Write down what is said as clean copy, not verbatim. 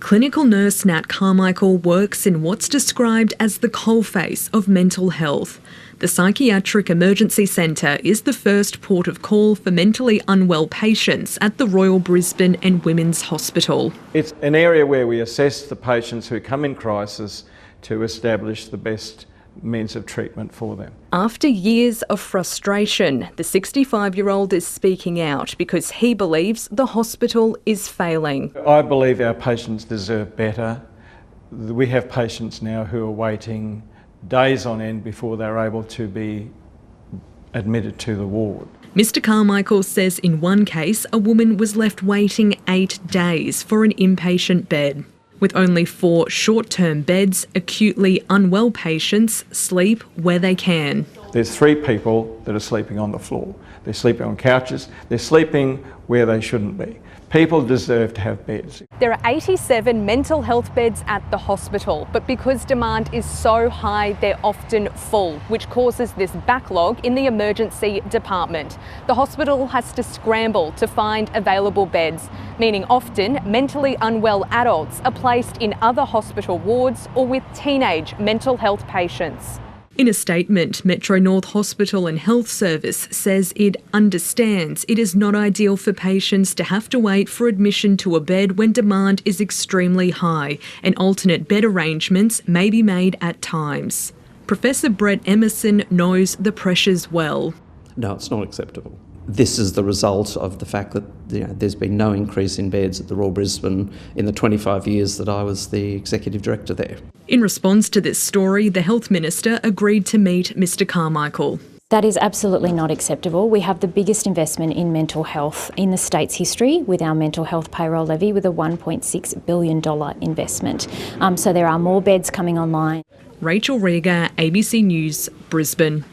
Clinical nurse Nat Carmichael works in what's described as the coalface of mental health. The Psychiatric Emergency Centre is the first port of call for mentally unwell patients at the Royal Brisbane and Women's Hospital. It's an area where we assess the patients who come in crisis to establish the best means of treatment for them. After years of frustration, the 65-year-old is speaking out because he believes the hospital is failing. I believe our patients deserve better. We have patients now who are waiting days on end before they're able to be admitted to the ward. Mr Carmichael says in one case a woman was left waiting 8 days for an inpatient bed. With only 4 short-term beds, acutely unwell patients sleep where they can. There's 3 people that are sleeping on the floor. They're sleeping on couches. They're sleeping where they shouldn't be. People deserve to have beds. There are 87 mental health beds at the hospital, but because demand is so high, they're often full, which causes this backlog in the emergency department. The hospital has to scramble to find available beds, meaning often mentally unwell adults are placed in other hospital wards or with teenage mental health patients. In a statement, Metro North Hospital and Health Service says it understands it is not ideal for patients to have to wait for admission to a bed when demand is extremely high, and alternate bed arrangements may be made at times. Professor Brett Emerson knows the pressures well. No, it's not acceptable. This is the result of the fact that there's been no increase in beds at the Royal Brisbane in the 25 years that I was the executive director there. In response to this story, the Health Minister agreed to meet Mr Carmichael. That is absolutely not acceptable. We have the biggest investment in mental health in the state's history with our mental health payroll levy with a $1.6 billion investment. So there are more beds coming online. Rachel Rieger, ABC News, Brisbane.